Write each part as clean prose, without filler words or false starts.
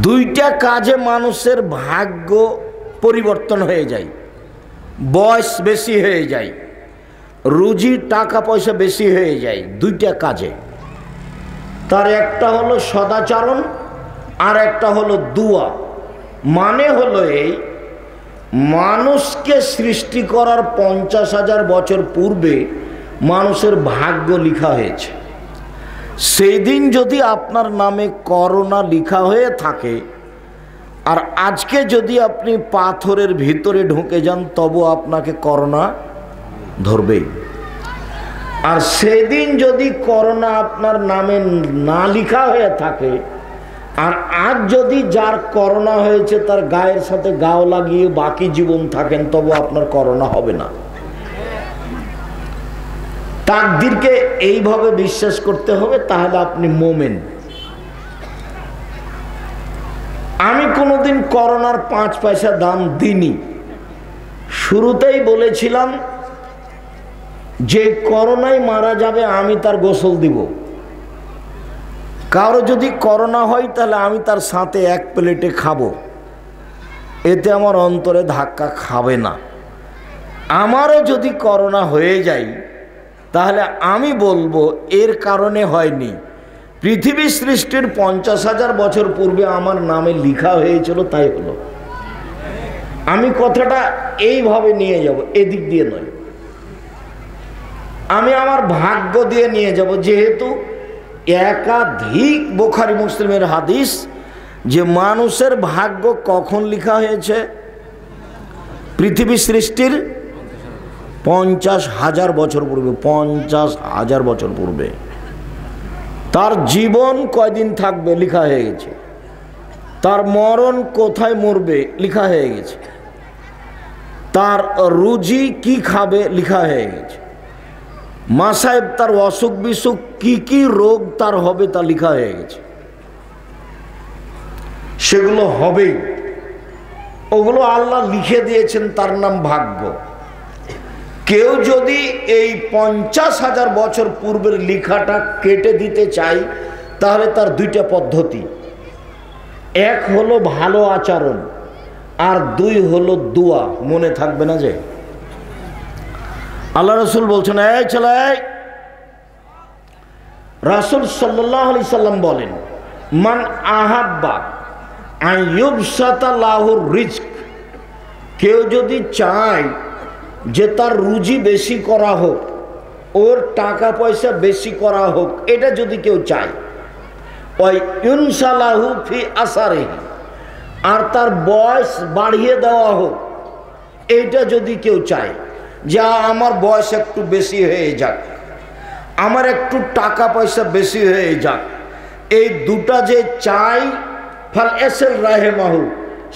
দুইটা কাজে মানুষের ভাগ্য পরিবর্তন হয়ে যায়। বয়স বেশি হয়ে যায়, রুজি টাকা পয়সা বেশি হয়ে যায় দুইটা কাজে। তার একটা হলো সদাচরণ আর একটা হলো দুয়া। মানে হলো এই, মানুষকে সৃষ্টি করার 50,000 বছর পূর্বে মানুষের ভাগ্য লেখা হয়েছে। সেই দিন যদি আপনার নামে করোনা লেখা হয়ে থাকে আর আজকে যদি আপনি পাথরের ভিতরে ঢুকে যান তবু আপনাকে করোনা ধরবেই। আর সেদিন যদি করোনা আপনার নামে না লেখা হয়ে থাকে আর আজ যদি যার করোনা হয়েছে তার গায়ের সাথে গাও লাগিয়ে বাকি জীবন থাকেন তবু আপনার করোনা হবে না। তাকদীরকে এইভাবে বিশ্বাস করতে হবে, তাহলে আপনি মোমেন। আমি কোনোদিন করোনার 5 পয়সা দাম দিইনি। শুরুতেই বলেছিলাম যে করোনায় মারা যাবে আমি তার গোসল দিব। কারো যদি করোনা হয় তাহলে আমি তার সাথে এক প্লেটে খাবো, এতে আমার অন্তরে ধাক্কা খাবে না। আমারও যদি করোনা হয়ে যায় তাহলে আমি বলবো এর কারণে হয়নি, পৃথিবী সৃষ্টির 50,000 বছর পূর্বে আমার নামে লেখা হয়েছিল তাই হলো। আমি কথাটা এইভাবে নিয়ে যাব, এদিক দিয়ে নয়। আমি আমার ভাগ্য দিয়ে নিয়ে যাব, যেহেতু একাধিক বুখারী মুসলিমের হাদিস যে মানুষের ভাগ্য কখন লেখা হয়েছে, পৃথিবী সৃষ্টির 50,000 বছর পূর্বে। 50,000 বছর পূর্বে তার জীবন কয়দিন থাকবে লেখা হয়ে গেছে, তার মরণ কোথায় মরবে লেখা হয়ে গেছে, তার রুজি কি খাবে লেখা হয়ে গেছে, মাসায়েব তার অসুখ বিসুখ কি কি রোগ তার হবে তা লেখা হয়ে গেছে। সেগুলো হবেই, ওগুলো আল্লাহ লিখে দিয়েছেন, তার নাম ভাগ্য। কেউ যদি এই 50,000 বছর পূর্বের লেখাটা কেটে দিতে চায় তাহলে তার দুইটা পদ্ধতি, এক হলো ভালো আচরণ আর দুই হলো দোয়া। মনে থাকবে না যে আল্লাহ রসুল বলছেন, এই ছেলে, রাসূল সাল্লাল্লাহু আলাইহি সাল্লাম বলেন, মান আহাব্বা আন ইউবসাতা লাহুর রিজক, কেউ যদি চায় যে তার রুজি বেশি করা হোক, ওর টাকা পয়সা বেশি করা হোক, এটা যদি কেউ চায়, ওই ইনশাল্লাহু ফি আসারিহি, আর তার বয়স বাড়িয়ে দেওয়া হোক, এইটা যদি কেউ চায়, যা আমার বয়স একটু বেশি হয়ে যাক, আমার একটু টাকা পয়সা বেশি হয়ে যাক, এই দুটা যে চাই, ফাল এসেল রাহেমাহু,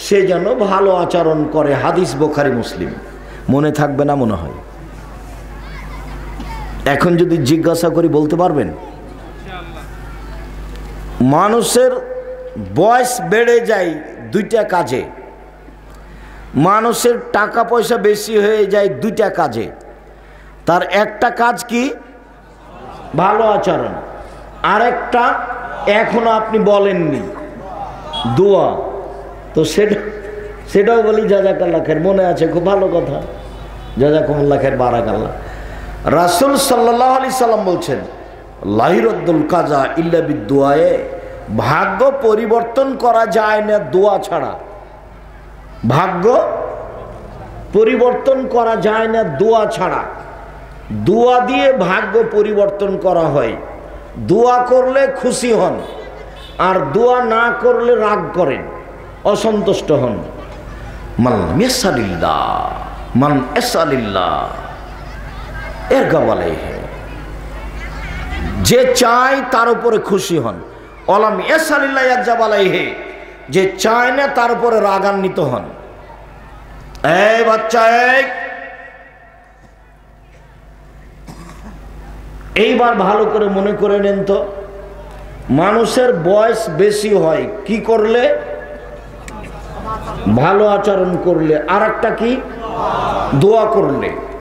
সে যেন ভালো আচরণ করে। হাদিস বুখারী মুসলিম। মনে থাকবে না মনে হয়? এখন যদি জিজ্ঞাসা করি বলতে পারবেন? মানুষের বয়স বেড়ে যায় দুইটা কাজে, মানুষের টাকা পয়সা বেশি হয়ে যায় দুইটা কাজে। তার একটা কাজ কি? ভালো আচরণ। আরেকটা এখনো আপনি বলেননি, দোয়া। তো সেটাও বলি জাযাকাল্লাহ খায়ের, মনে আছে, খুব ভালো কথা, জাযাকুমুল্লাহ খায়ের, বারাকাল্লাহ। রাসূল সাল্লাল্লাহু আলাইহি সাল্লাম বলছেন, লা ইরাদ্দুল কাজা ইল্লা বিদুআয়ে, ভাগ্য পরিবর্তন করা যায় না দোয়া ছাড়া। ভাগ্য পরিবর্তন করা যায় না দোয়া ছাড়া। দোয়া দিয়ে ভাগ্য পরিবর্তন করা হয়। দোয়া করলে খুশি হন, আর দোয়া না করলে রাগ করেন, অসন্তুষ্ট হন। মান ইয়াসালিল্লাহ ইরগাব আলাইহি, যে চায় তার উপরে খুশি হন। ওয়ালাম ইয়াসালিল্লাহ ইয়াগজাব আলাইহি, যে চায় না তার উপরে রাগান্বিত হন। এই বাচ্চা, এইবার ভালো করে মনে করে নেন তো, মানুষের বয়স বেশি হয় কি করলে? ভালো আচরণ করলে। আর একটা কি? দোয়া করলে।